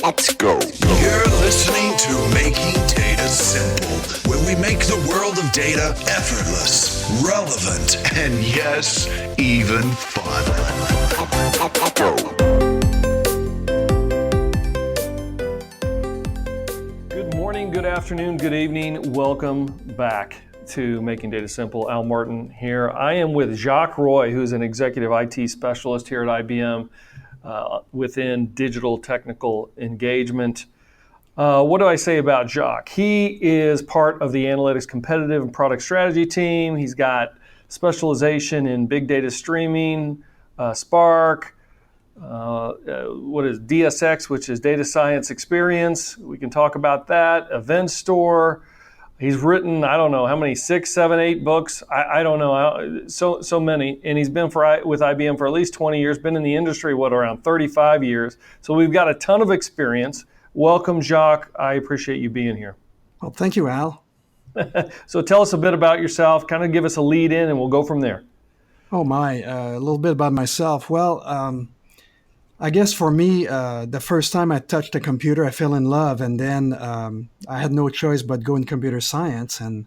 Let's go. You're listening to Making Data Simple, where we make the world of data effortless, relevant, and yes, even fun. Let's go. Good morning, good afternoon, good evening. Welcome back to Making Data Simple. Al Martin here. I am with Jacques Roy, who's an executive IT specialist here at IBM within digital technical engagement. What do I say about Jacques? He is part of the analytics competitive and product strategy team. He's got specialization in big data streaming, Spark, what is DSX, which is data science experience. We can talk about that. Event Store. He's written, I don't know how many, 6, 7, 8 books. I don't know, so many. And he's been with IBM for at least 20 years, been in the industry, around 35 years. So we've got a ton of experience. Welcome, Jacques. I appreciate you being here. Well, thank you, Al. So tell us a bit about yourself, kind of give us a lead in and we'll go from there. Oh my, a little bit about myself. Well, I guess for me, the first time I touched a computer, I fell in love, and then I had no choice but go in computer science, and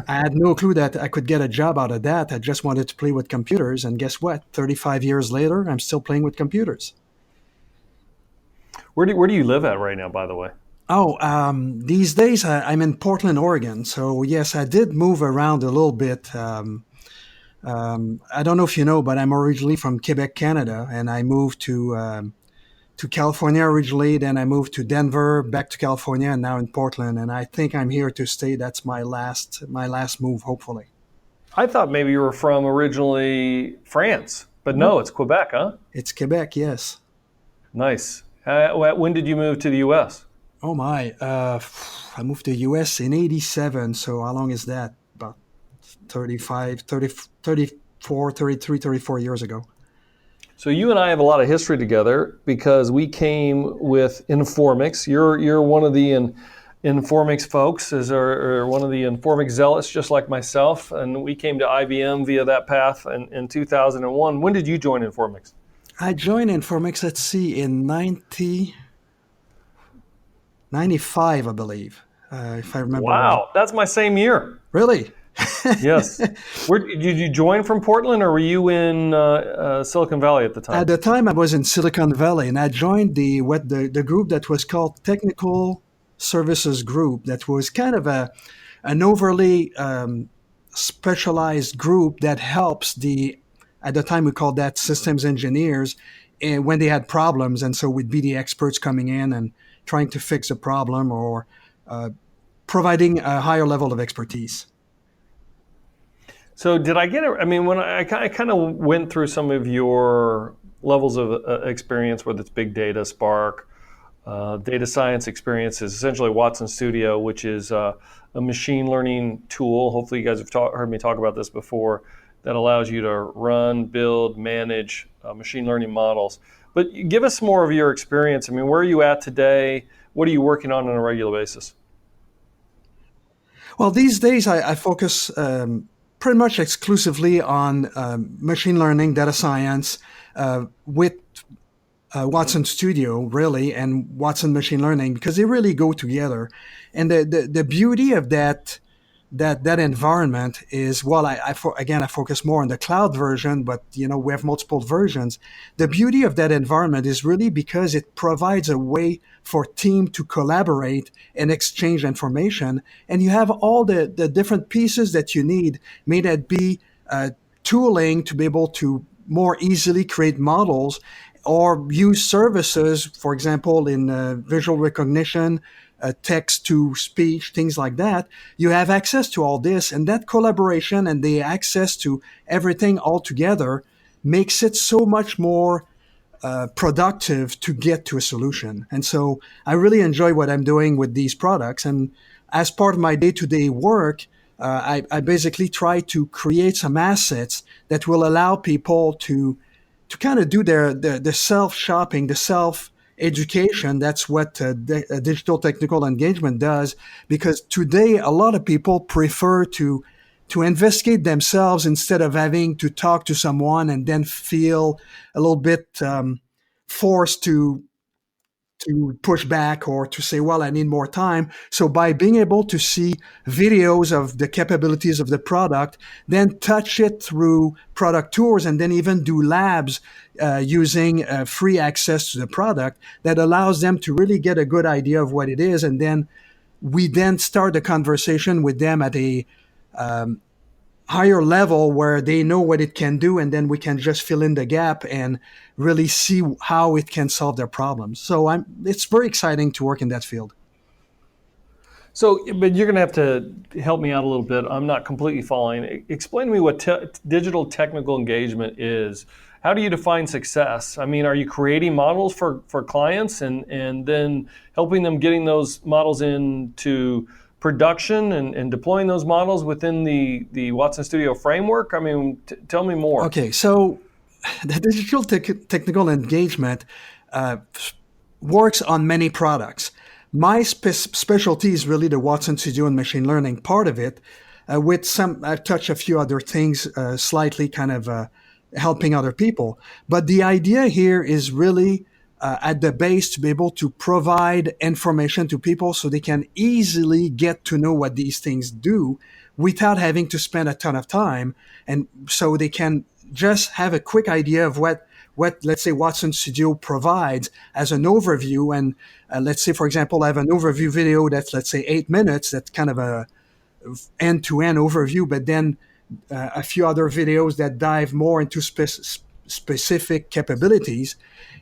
I had no clue that I could get a job out of that. I just wanted to play with computers, and guess what? 35 years later, I'm still playing with computers. Where do you live at right now, by the way? Oh, these days I'm in Portland, Oregon. So yes, I did move around a little bit. I don't know if you know, but I'm originally from Quebec, Canada, and I moved to California originally. Then I moved to Denver, back to California, and now in Portland. And I think I'm here to stay. That's my last move, hopefully. I thought maybe you were from originally France, but no, it's Quebec, huh? It's Quebec, yes. Nice. When did you move to the U.S.? Oh my, I moved to the U.S. in 87. So how long is that? 34 years ago. So you and I have a lot of history together because we came with Informix. You're one of the Informix folks, or one of the Informix zealots, just like myself, and we came to IBM via that path in 2001. When did you join Informix? I joined Informix, let's see, in 95, I believe, if I remember. Wow, right. That's my same year. Really? Yes. Did you join from Portland, or were you in Silicon Valley at the time? At the time, I was in Silicon Valley, and I joined the group that was called Technical Services Group. That was kind of an overly specialized group that helps at the time we called that systems engineers, and when they had problems, and so we'd be the experts coming in and trying to fix a problem or providing a higher level of expertise. So did I get it? I mean, when I kind of went through some of your levels of experience, whether it's big data, Spark, data science experience is essentially Watson Studio, which is a machine learning tool. Hopefully you guys have heard me talk about this before, that allows you to run, build, manage machine learning models. But give us more of your experience. I mean, where are you at today? What are you working on a regular basis? Well, these days I focus pretty much exclusively on machine learning, data science, with Watson Studio, really, and Watson Machine Learning, because they really go together. And the beauty of that environment is, well, I focus more on the cloud version, but we have multiple versions. The beauty of that environment is really because it provides a way for team to collaborate and exchange information, and you have all the different pieces that you need. May that be tooling to be able to more easily create models, or use services, for example, in visual recognition, text to speech, things like that. You have access to all this, and that collaboration and the access to everything all together makes it so much more productive to get to a solution. And so I really enjoy what I'm doing with these products. And as part of my day-to-day work, I basically try to create some assets that will allow people to kind of do the self-shopping, the self-education. That's what digital technical engagement does, because today a lot of people prefer to investigate themselves instead of having to talk to someone and then feel a little bit forced to to push back or to say, well, I need more time. So by being able to see videos of the capabilities of the product, then touch it through product tours, and then even do labs using free access to the product, that allows them to really get a good idea of what it is. And then we then start the conversation with them at a higher level where they know what it can do, and then we can just fill in the gap and really see how it can solve their problems. So it's very exciting to work in that field. So, but you're going to have to help me out a little bit. I'm not completely following. Explain to me what digital technical engagement is. How do you define success? I mean, are you creating models for clients and then helping them getting those models into production and deploying those models within the Watson Studio framework? I mean, tell me more. Okay, so the digital technical engagement works on many products. My specialty is really the Watson Studio and machine learning part of it, with some, I've touched a few other things slightly kind of helping other people. But the idea here is really at the base to be able to provide information to people so they can easily get to know what these things do without having to spend a ton of time. And so they can just have a quick idea of what let's say Watson Studio provides as an overview. And let's say, for example, I have an overview video that's, let's say, 8 minutes. That's kind of a end-to-end overview, but then a few other videos that dive more into specific capabilities.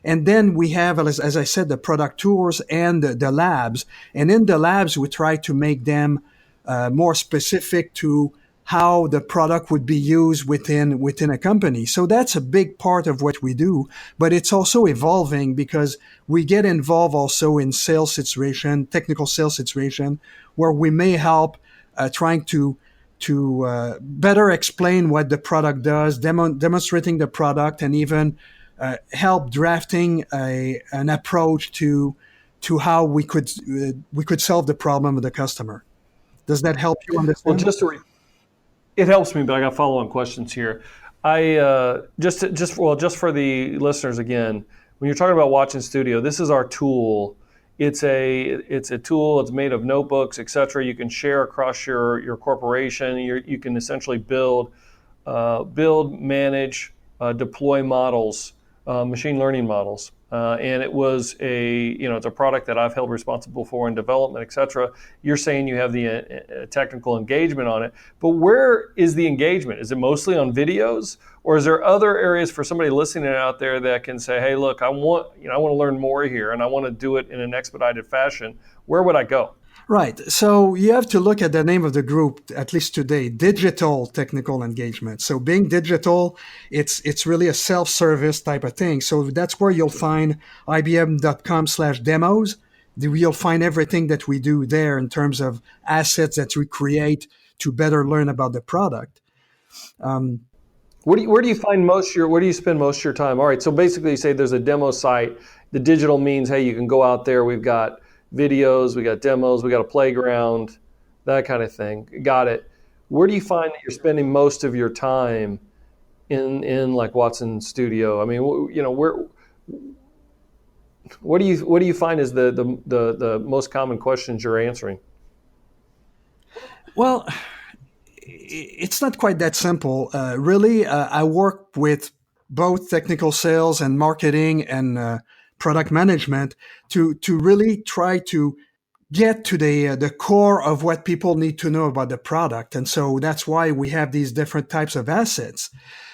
And then we have, as I said, the product tours and the labs. And in the labs, we try to make them more specific to how the product would be used within a company. So that's a big part of what we do, but it's also evolving because we get involved also in sales situation, technical sales situation, where we may help trying to better explain what the product does, demonstrating the product, and even help drafting an approach to how we could solve the problem of the customer. Does that help you understand? Well, it helps me, but I got follow-on questions here. I just for the listeners again, when you're talking about Watson Studio, this is our tool. It's a tool. It's made of notebooks, etc. You can share across your corporation. You can essentially build, manage, deploy models, machine learning models. And it was it's a product that I've held responsible for in development, etc. You're saying you have the technical engagement on it, but where is the engagement? Is it mostly on videos, or is there other areas for somebody listening out there that can say, hey, look, I want to learn more here, and I want to do it in an expedited fashion? Where would I go? Right. So you have to look at the name of the group, at least today, digital technical engagement. So being digital, it's really a self-service type of thing. So that's where you'll find ibm.com/demos. You'll find everything that we do there in terms of assets that we create to better learn about the product. Where do you spend most of your time? All right. So basically you say there's a demo site. The digital means, hey, you can go out there. We've got videos, we got demos, we got a playground, that kind of thing. Got it. Where do you find that you're spending most of your time in like Watson Studio? I mean, what do you find is the most common questions you're answering? Well, it's not quite that simple. Really, I work with both technical sales and marketing and product management to really try to get to the core of what people need to know about the product. And so that's why we have these different types of assets.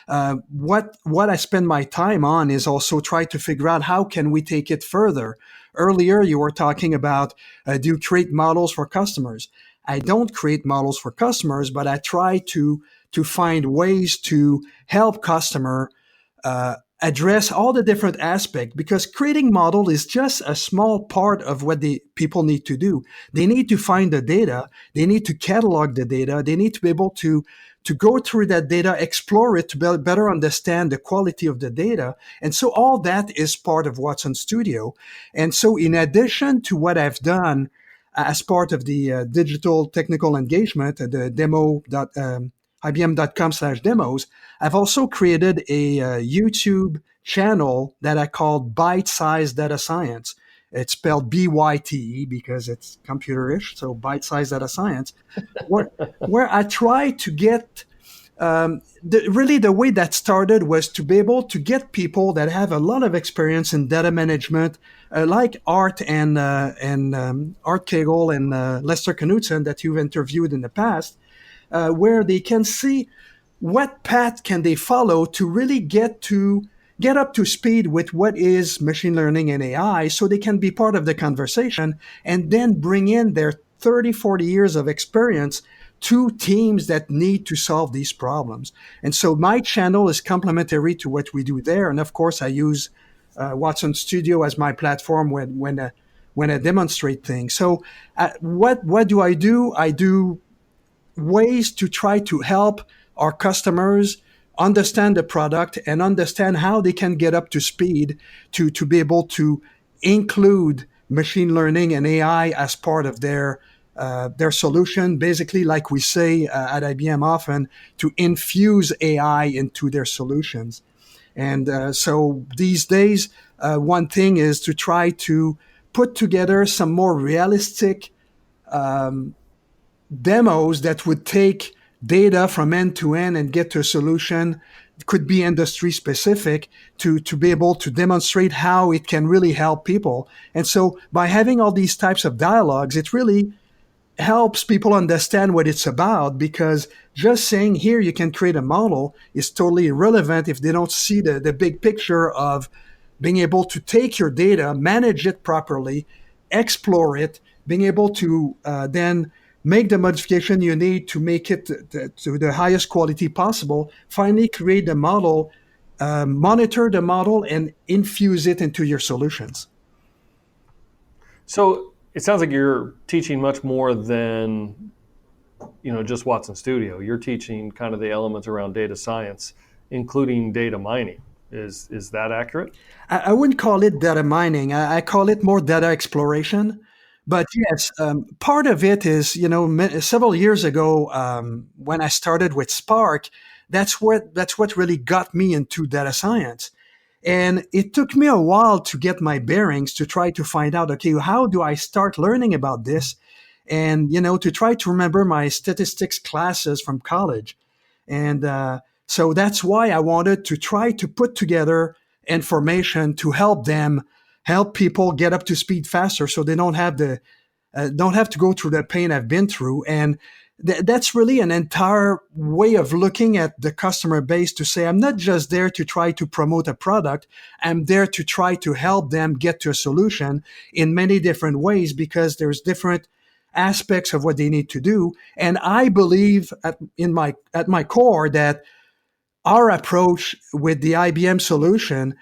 What I spend my time on is also try to figure out how can we take it further. Earlier, you were talking about do you create models for customers? I don't create models for customers, but I try to find ways to help customer address all the different aspects, because creating model is just a small part of what the people need to do. They need to find the data. They need to catalog the data. They need to be able to go through that data, explore it to better understand the quality of the data. And so all that is part of Watson Studio. And so in addition to what I've done as part of the digital technical engagement, the demo ibm.com/demos, I've also created a YouTube channel that I call Bite Size Data Science. It's spelled BYTE because it's computerish, so bite-sized data science, where I try to get really the way that started was to be able to get people that have a lot of experience in data management, like Art and Art Kegel and Lester Knudsen that you've interviewed in the past, where they can see what path can they follow to really get up to speed with what is machine learning and AI, so they can be part of the conversation and then bring in their 30, 40 years of experience to teams that need to solve these problems. And so my channel is complementary to what we do there. And of course, I use Watson Studio as my platform when I demonstrate things. So what do? I do ways to try to help our customers understand the product and understand how they can get up to speed to be able to include machine learning and AI as part of their solution. Basically, like we say at IBM often, to infuse AI into their solutions. And so these days, one thing is to try to put together some more realistic demos that would take data from end to end and get to a solution. It could be industry specific to be able to demonstrate how it can really help people. And so by having all these types of dialogues, it really helps people understand what it's about, because just saying here you can create a model is totally irrelevant if they don't see the big picture of being able to take your data, manage it properly, explore it, being able to then make the modification you need to make it to the highest quality possible, finally create the model, monitor the model, and infuse it into your solutions. So it sounds like you're teaching much more than just Watson Studio. You're teaching kind of the elements around data science, including data mining. Is that accurate? I wouldn't call it data mining. I call it more data exploration. But yes, part of it is, several years ago, when I started with Spark, that's what really got me into data science. And it took me a while to get my bearings, to try to find out, okay, how do I start learning about this? And, to try to remember my statistics classes from college. And so that's why I wanted to try to put together information to help people get up to speed faster, so they don't have to go through the pain I've been through. And that's really an entire way of looking at the customer base, to say, I'm not just there to try to promote a product. I'm there to try to help them get to a solution in many different ways, because there's different aspects of what they need to do. And I believe at my core that our approach with the IBM solution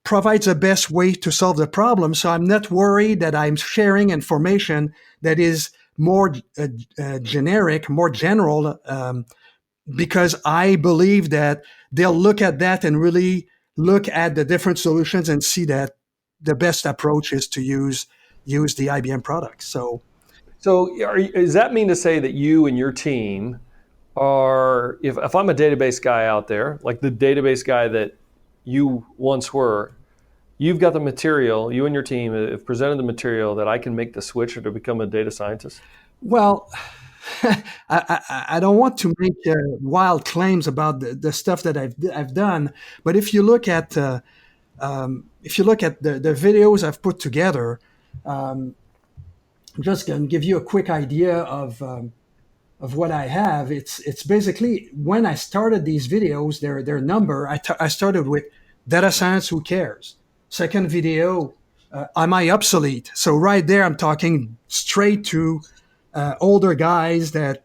provides the best way to solve the problem. So I'm not worried that I'm sharing information that is more generic, more general, because I believe that they'll look at that and really look at the different solutions and see that the best approach is to use the IBM product. So does that mean to say that you and your team are, if I'm a database guy out there, like the database guy that you once were, you've got the material, you and your team have presented the material that I can make the switch or to become a data scientist? Well, I don't want to make wild claims about the stuff that I've done, but if you look at the videos I've put together, I'm just going to give you a quick idea of what I have. It's basically, when I started these videos, their number. I started with data science, who cares? Second video, am I obsolete? So right there, I'm talking straight to older guys that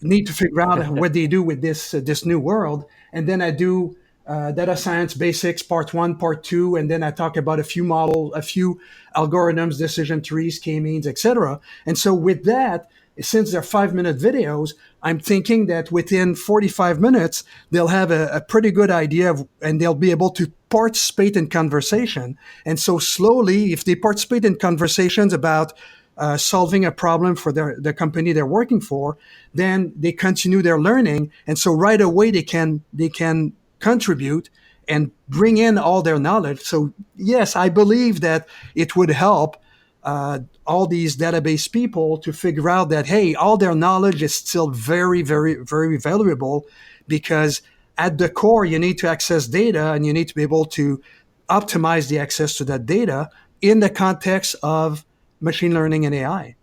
need to figure out what they do with this new world. And then I do data science basics, part 1, part 2, and then I talk about a few models, a few algorithms, decision trees, k-means, etc. And so with that, since they're 5-minute videos, I'm thinking that within 45 minutes, they'll have a pretty good idea and they'll be able to participate in conversation. And so slowly, if they participate in conversations about solving a problem for the company they're working for, then they continue their learning. And so right away, they can contribute and bring in all their knowledge. So yes, I believe that it would help all these database people to figure out that, hey, all their knowledge is still very, very, very valuable, because at the core, you need to access data and you need to be able to optimize the access to that data in the context of machine learning and AI.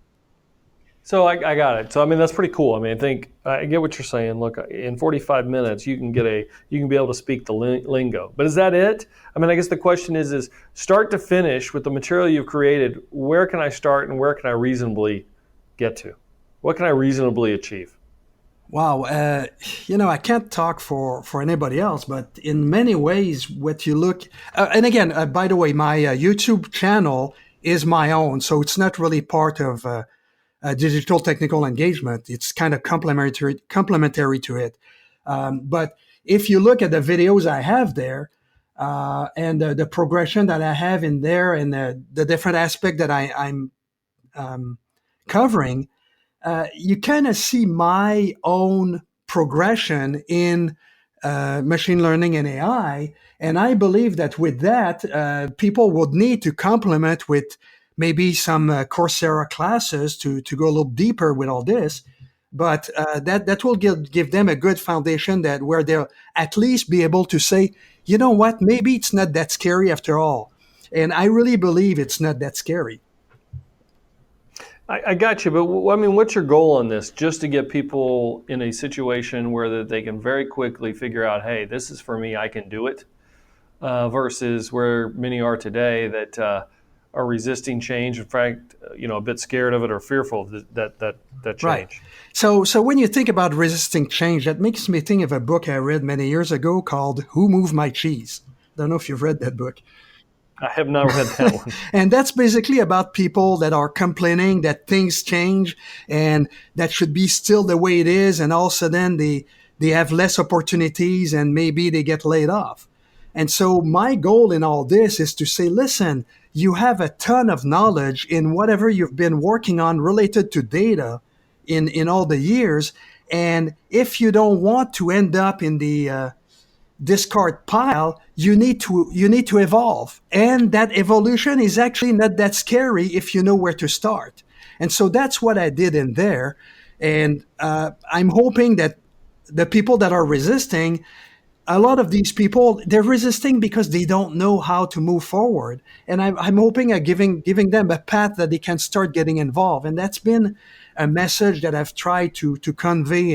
So I got it. So I mean that's pretty cool. I mean I get what you're saying. Look, in 45 minutes you can be able to speak the lingo. But is that it? I mean I guess the question is start to finish with the material you've created. Where can I start and where can I reasonably get to? What can I reasonably achieve? Wow, I can't talk for anybody else, but in many ways, what you look, and again, by the way, my YouTube channel is my own, so it's not really part of digital technical engagement. It's kind of complementary to it. But if you look at the videos I have there, and the progression that I have in there, and the different aspect that I'm covering, you kind of see my own progression in machine learning and AI. And I believe that with that, people would need to complement with maybe some Coursera classes to go a little deeper with all this. But that will give them a good foundation that where they'll at least be able to say, you know what, maybe it's not that scary after all. And I really believe it's not that scary. I got you, but I mean, what's your goal on this? Just to get people in a situation where they can very quickly figure out, hey, this is for me, I can do it, versus where many are today that are resisting change. In fact, a bit scared of it or fearful of that change. Right. So when you think about resisting change, that makes me think of a book I read many years ago called "Who Moved My Cheese?" I don't know if you've read that book. I have not read that one. And that's basically about people that are complaining that things change and that should be still the way it is. And all of a sudden they have less opportunities and maybe they get laid off. And so my goal in all this is to say, listen, you have a ton of knowledge in whatever you've been working on related to data in all the years. And if you don't want to end up in the discard pile, you need to evolve, and that evolution is actually not that scary if you know where to start. And so that's what I did in there, and I'm hoping that the people that are resisting, a lot of these people, they're resisting because they don't know how to move forward, and I'm hoping at giving them a path that they can start getting involved. And that's been a message that I've tried to convey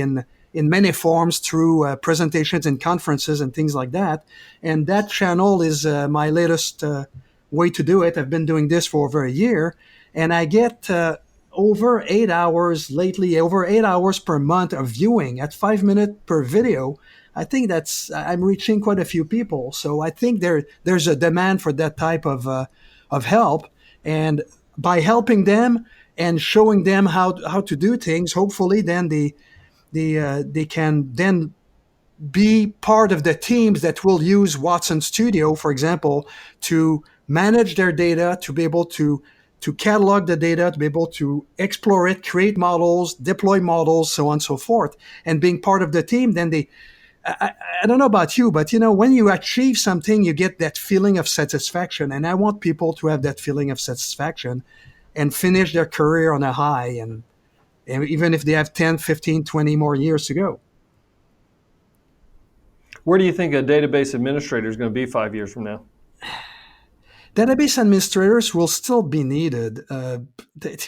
in many forms through presentations and conferences and things like that. And that channel is my latest way to do it. I've been doing this for over a year, and I get over 8 hours lately, over 8 hours per month of viewing at 5 minutes per video. I think I'm reaching quite a few people. So I think there's a demand for that type of help. And by helping them and showing them how to do things, hopefully then they can then be part of the teams that will use Watson Studio, for example, to manage their data, to be able to catalog the data, to be able to explore it, create models, deploy models, so on and so forth. And being part of the team, then I don't know about you, but when you achieve something, you get that feeling of satisfaction. And I want people to have that feeling of satisfaction and finish their career on a high, and even if they have 10, 15, 20 more years to go. Where do you think a database administrator is going to be 5 years from now? Database administrators will still be needed.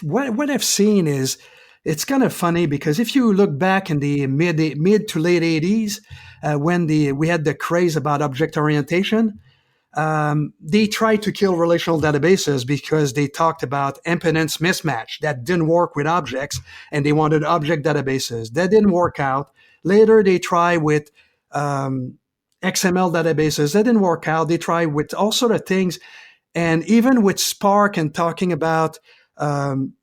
What I've seen is, it's kind of funny because if you look back in the mid to late 80s, when we had the craze about object orientation, they tried to kill relational databases because they talked about impedance mismatch that didn't work with objects, and they wanted object databases. That didn't work out. Later, they tried with XML databases. That didn't work out. They tried with all sort of things. And even with Spark and talking about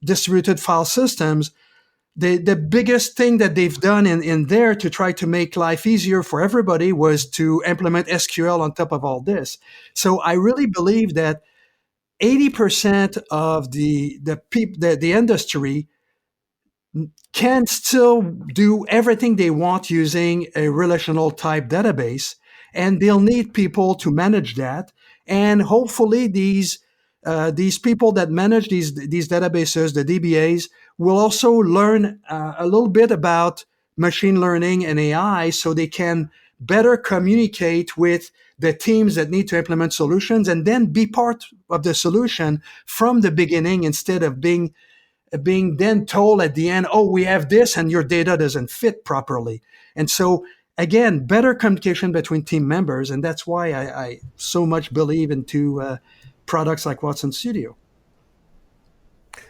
distributed file systems, the biggest thing that they've done in there to try to make life easier for everybody was to implement SQL on top of all this. So I really believe that 80% of the industry can still do everything they want using a relational type database. and they'll need people to manage that. And hopefully these people that manage these databases, the DBAs, will also learn a little bit about machine learning and AI so they can better communicate with the teams that need to implement solutions and then be part of the solution from the beginning instead of being then told at the end, oh, we have this and your data doesn't fit properly. And so, again, better communication between team members. And that's why I so much believe into products like Watson Studio.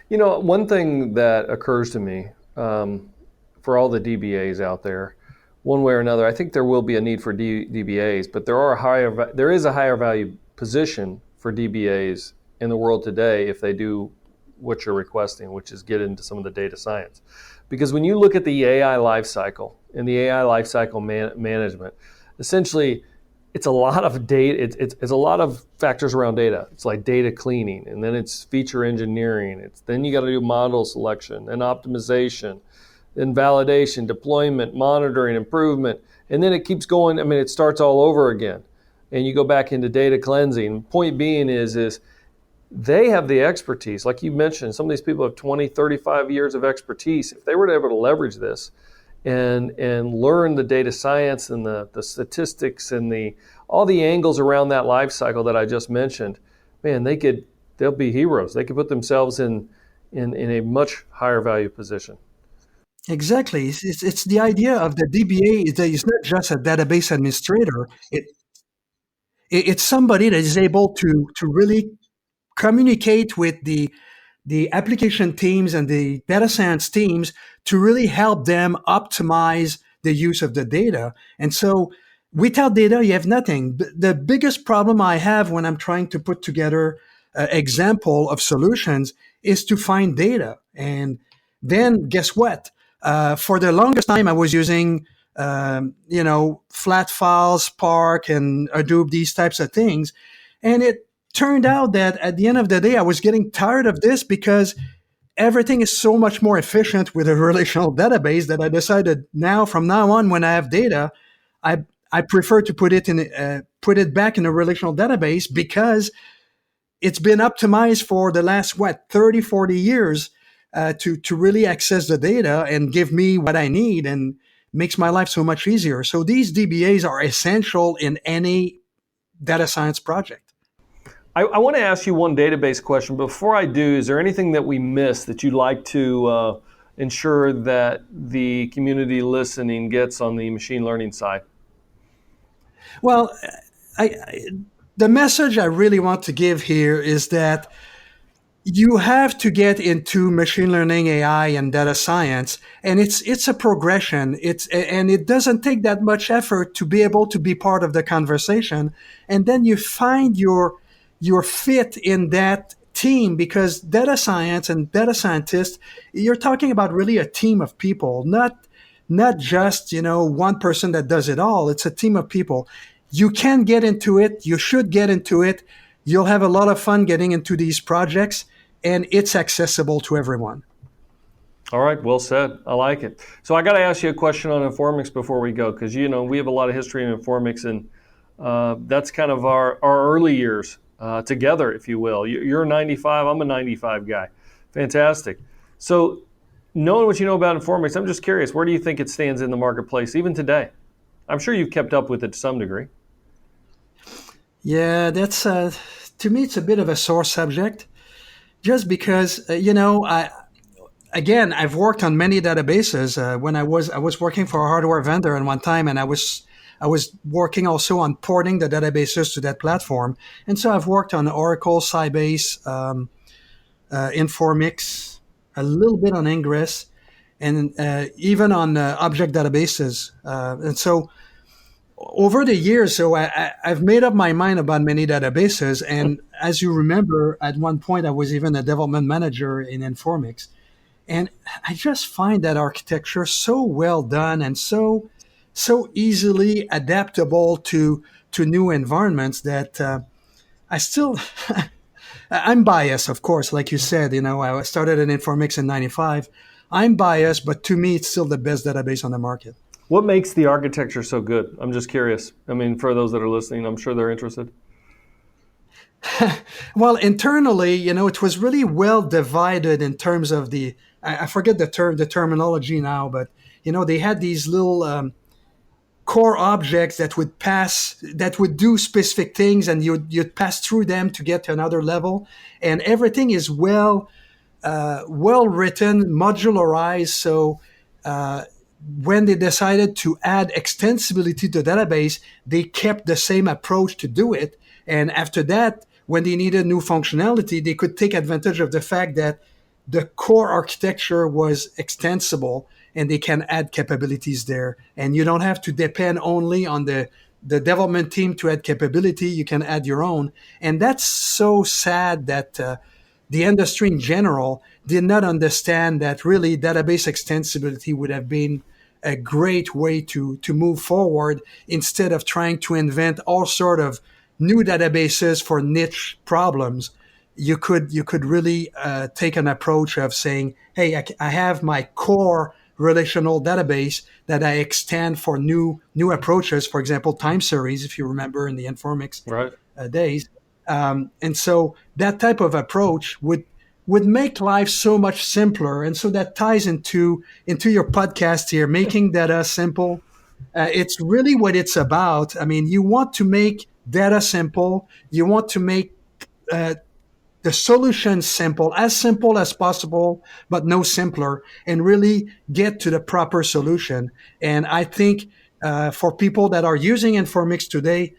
One thing that occurs to me for all the DBAs out there, one way or another, I think there will be a need for DBAs, but there is a higher value position for DBAs in the world today if they do what you're requesting, which is get into some of the data science. Because when you look at the AI lifecycle and the AI lifecycle management, essentially it's a lot of data. It's a lot of factors around data. It's like data cleaning, and then it's feature engineering. Then you got to do model selection and optimization, then validation, deployment, monitoring, improvement, and then it keeps going. I mean, it starts all over again, and you go back into data cleansing. Point being is they have the expertise. Like you mentioned, some of these people have 20, 35 years of expertise. If they were able to leverage this and learn the data science and the statistics and all the angles around that life cycle that I just mentioned, man, they'll be heroes. They could put themselves in a much higher value position. Exactly. It's the idea of the DBA is that it's not just a database administrator. It's somebody that is able to really communicate with the application teams and the data science teams to really help them optimize the use of the data. And so without data, you have nothing. The biggest problem I have when I'm trying to put together an example of solutions is to find data. And then guess what? For the longest time, I was using, flat files, Spark and Hadoop, these types of things. And it turned out that at the end of the day, I was getting tired of this because everything is so much more efficient with a relational database that I decided from now on, when I have data, I prefer to put it back in a relational database because it's been optimized for the last 30, 40 years to really access the data and give me what I need and makes my life so much easier. So these DBAs are essential in any data science project. I want to ask you one database question. Before I do, is there anything that we missed that you'd like to ensure that the community listening gets on the machine learning side? Well, the message I really want to give here is that you have to get into machine learning, AI, and data science, and it's a progression. And it doesn't take that much effort to be able to be part of the conversation, and then you find your fit in that team, because data science and data scientists, you're talking about really a team of people, not just one person that does it all. It's a team of people. You can get into it. You should get into it. You'll have a lot of fun getting into these projects, and it's accessible to everyone. All right, well said. I like it. So I got to ask you a question on Informix before we go, because we have a lot of history in Informix, and that's kind of our early years together, if you will. You're a 95, I'm a 95 guy. Fantastic. So knowing what you know about Informix, I'm just curious, where do you think it stands in the marketplace, even today? I'm sure you've kept up with it to some degree. Yeah, that's to me, it's a bit of a sore subject, just because I've worked on many databases. When I was working for a hardware vendor at one time, and I was working also on porting the databases to that platform. And so I've worked on Oracle, Sybase, Informix, a little bit on Ingress, and even on object databases. And so over the years, I've made up my mind about many databases. And as you remember, at one point, I was even a development manager in Informix. And I just find that architecture so well done and so easily adaptable to new environments that I still, I'm biased, of course, like you said. I started in Informix in '95. I'm biased, but to me, it's still the best database on the market. What makes the architecture so good? I'm just curious. I mean, for those that are listening, I'm sure they're interested. Well, internally, it was really well divided in terms of I forget the terminology now, but they had these little core objects that would do specific things, and you'd pass through them to get to another level, and everything is well written, modularized. So when they decided to add extensibility to the database, they kept the same approach to do it. And after that, when they needed new functionality, they could take advantage of the fact that the core architecture was extensible and they can add capabilities there. And you don't have to depend only on the development team to add capability. You can add your own. And that's so sad that the industry in general did not understand that really database extensibility would have been a great way to move forward instead of trying to invent all sort of new databases for niche problems. You could really take an approach of saying, hey, I have my core relational database that I extend for new approaches. For example, time series, if you remember in the Informix days. And so that type of approach would make life so much simpler. And so that ties into your podcast here, making data simple. It's really what it's about. I mean, you want to make data simple. You want to make the solution simple as possible, but no simpler, and really get to the proper solution. And I think for people that are using Informix today,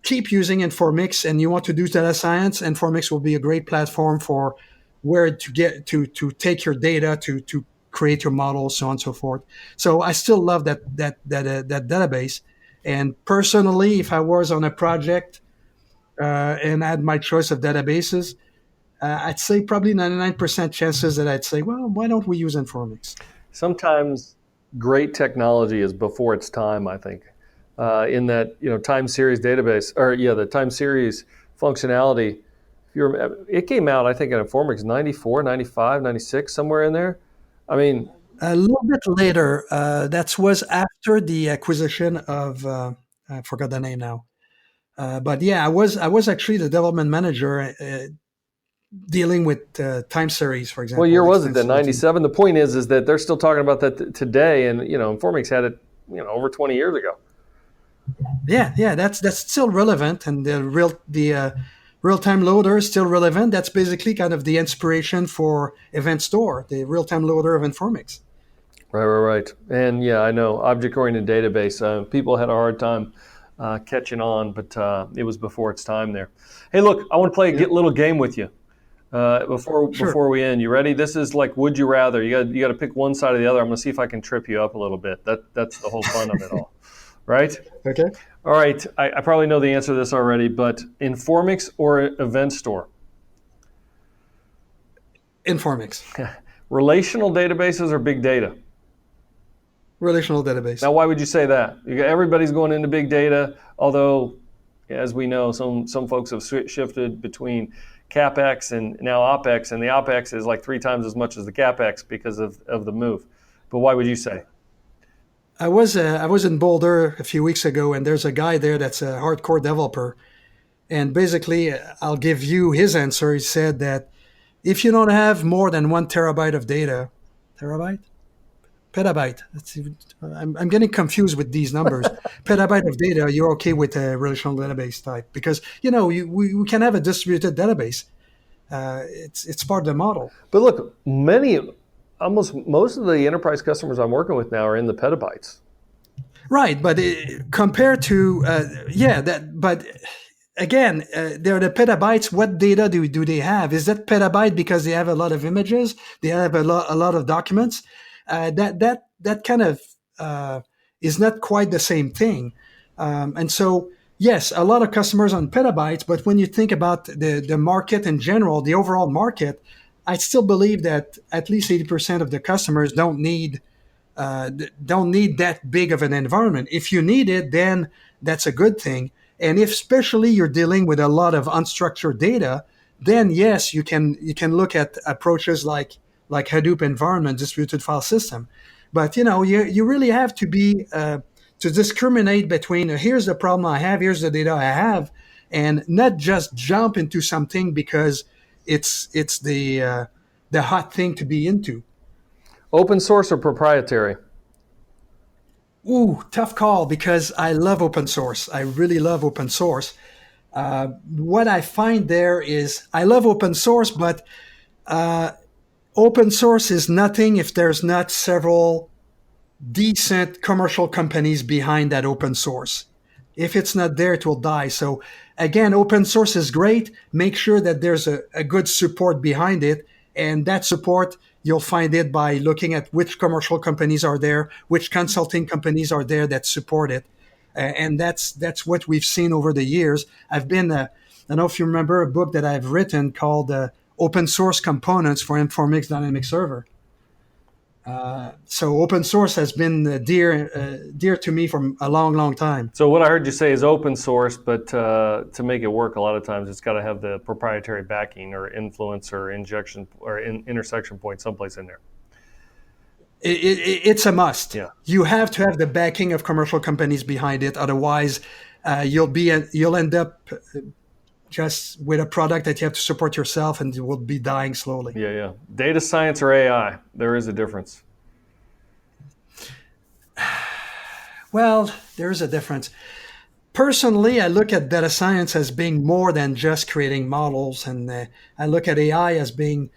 keep using Informix, and you want to do data science, Informix will be a great platform for where to get to take your data to create your models, so on and so forth. So I still love that database. And personally, if I was on a project and had my choice of databases, I'd say probably 99% chances that I'd say, well, why don't we use Informix? Sometimes great technology is before its time, I think. In that, time series database, the time series functionality, it came out, I think, in Informix 94, 95, 96, somewhere in there. I mean, a little bit later. That was after the acquisition of I forgot the name now. But yeah, I was actually the development manager dealing with time series, for example. What year was it then? 97. The point is that they're still talking about that today, and Informix had it over 20 years ago. Yeah, that's still relevant, and the real-time loader is still relevant. That's basically kind of the inspiration for Event Store, the real-time loader of Informix. Right. And yeah, I know, object-oriented database. People had a hard time catching on, but it was before its time there. Hey, look, I want to play a little game with you before we end. You ready? This is like Would You Rather. You got to pick one side or the other. I'm going to see if I can trip you up a little bit. That's the whole fun of it all. Right? Okay. All right. I probably know the answer to this already, but Informix or Event Store? Informix. Relational databases or big data? Relational database. Now, why would you say that? Everybody's going into big data, although, as we know, some folks have shifted between CapEx and now OpEx, and the OpEx is like 3 times as much as the CapEx because of the move. But why would you say? I was in Boulder a few weeks ago, and there's a guy there that's a hardcore developer. And basically, I'll give you his answer. He said that if you don't have more than 1 terabyte of data, petabyte. I'm getting confused with these numbers. Petabyte of data, you're okay with a relational database type because we can have a distributed database. It's part of the model. But look, almost most of the enterprise customers I'm working with now are in the petabytes. Right, but compared to but again, they're the petabytes. What data do they have? Is that petabyte because they have a lot of images? They have a lot of documents. That kind of is not quite the same thing. And so, yes, a lot of customers on petabytes, but when you think about the market in general, the overall market, I still believe that at least 80% of the customers don't need that big of an environment. If you need it, then that's a good thing. And if especially you're dealing with a lot of unstructured data, then yes, you can look at approaches like Hadoop environment, distributed file system. But you really have to be to discriminate between here's the problem I have, here's the data I have, and not just jump into something because it's the hot thing to be into. Open source or proprietary? Ooh, tough call because I love open source. I really love open source. What I find there is I love open source, but open source is nothing if there's not several decent commercial companies behind that open source. If it's not there, it will die. So again, open source is great. Make sure that there's a good support behind it. And that support, you'll find it by looking at which commercial companies are there, which consulting companies are there that support it. And that's what we've seen over the years. I've been, I don't know if you remember a book that I've written called Open Source Components for Informix Dynamic Server. So open source has been dear to me for a long, long time. So what I heard you say is open source, but to make it work, a lot of times it's got to have the proprietary backing or influence or injection or intersection point someplace in there. It's a must. Yeah. You have to have the backing of commercial companies behind it. Otherwise, you'll end up just with a product that you have to support yourself, and you will be dying slowly. Yeah. Data science or AI? There is a difference. Well, there is a difference. Personally, I look at data science as being more than just creating models, and I look at AI as being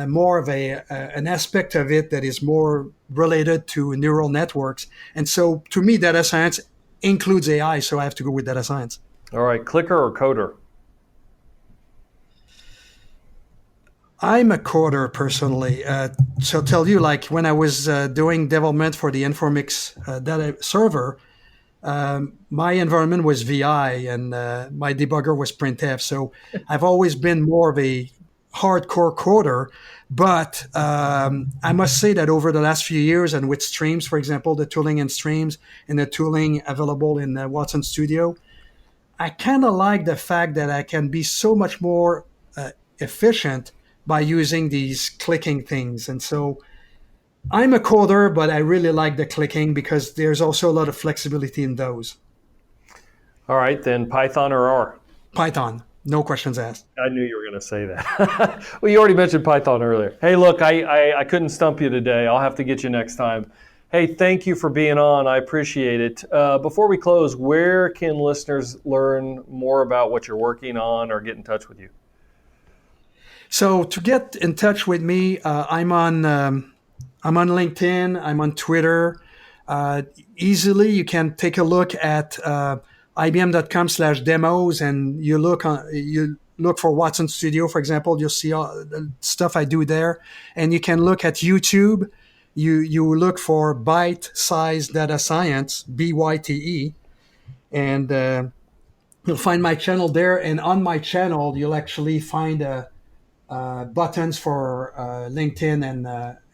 more of an aspect of it that is more related to neural networks. And so, to me, data science includes AI, so I have to go with data science. All right, clicker or coder? I'm a coder personally. So tell you, like when I was doing development for the Informix data server, my environment was VI and my debugger was printf. So I've always been more of a hardcore coder. But I must say that over the last few years and with Streams, for example, the tooling in Streams and the tooling available in Watson Studio, I kind of like the fact that I can be so much more efficient by using these clicking things. And so I'm a coder, but I really like the clicking because there's also a lot of flexibility in those. All right, then Python or R? Python, no questions asked. I knew you were going to say that. Well, you already mentioned Python earlier. Hey, look, I couldn't stump you today. I'll have to get you next time. Hey, thank you for being on. I appreciate it. Before we close, where can listeners learn more about what you're working on or get in touch with you? So to get in touch with me, I'm on LinkedIn. I'm on Twitter. Easily, you can take a look at ibm.com/demos, and you look for Watson Studio, for example. You'll see all the stuff I do there, and you can look at YouTube. You look for Byte Size Data Science, BYTE, and you'll find my channel there. And on my channel, you'll actually find buttons for LinkedIn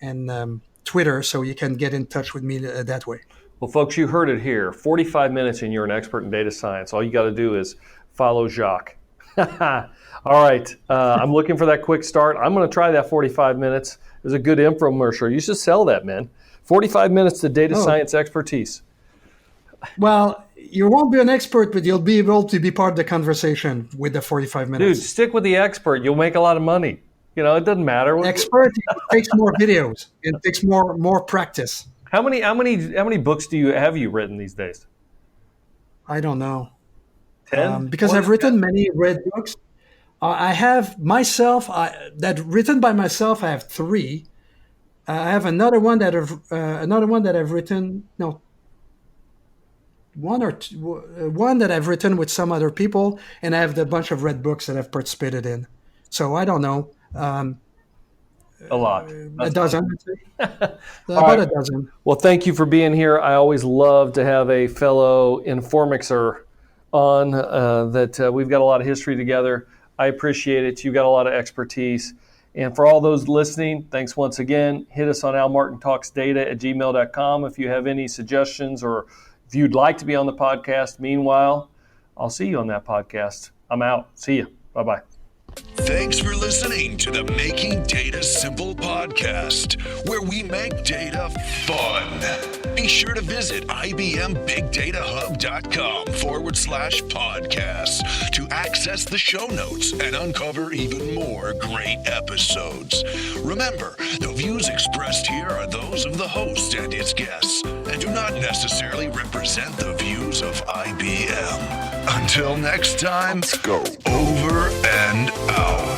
and Twitter, so you can get in touch with me that way. Well, folks, you heard it here. 45 minutes and you're an expert in data science. All you got to do is follow Jacques. All right. I'm looking for that quick start. I'm going to try that 45 minutes. There's a good infomercial. You should sell that, man. 45 minutes to data science expertise. Well, you won't be an expert, but you'll be able to be part of the conversation with the 45 minutes. Dude, stick with the expert. You'll make a lot of money. You know, it doesn't matter. Expert, it takes more videos. It takes more practice. How many books have you written these days? I don't know. 10? Because I've written many red books. I have myself that written by myself. I have 3. I have another one that I've written. No, one that I've written with some other people, and I have the bunch of red books that I've participated in. So I don't know. A lot. A dozen. About right. a dozen. Well, thank you for being here. I always love to have a fellow Informixer on that we've got a lot of history together. I appreciate it. You've got a lot of expertise. And for all those listening, thanks once again. Hit us on almartintalksdata@gmail.com if you have any suggestions or if you'd like to be on the podcast. Meanwhile, I'll see you on that podcast. I'm out. See you. Bye-bye. Thanks for listening to the Making Data Simple podcast, where we make data fun. Be sure to visit ibmbigdatahub.com/podcast to access the show notes and uncover even more great episodes. Remember, the views expressed here are those of the host and its guests and do not necessarily represent the views of IBM. Until next time, Let's go. over and out.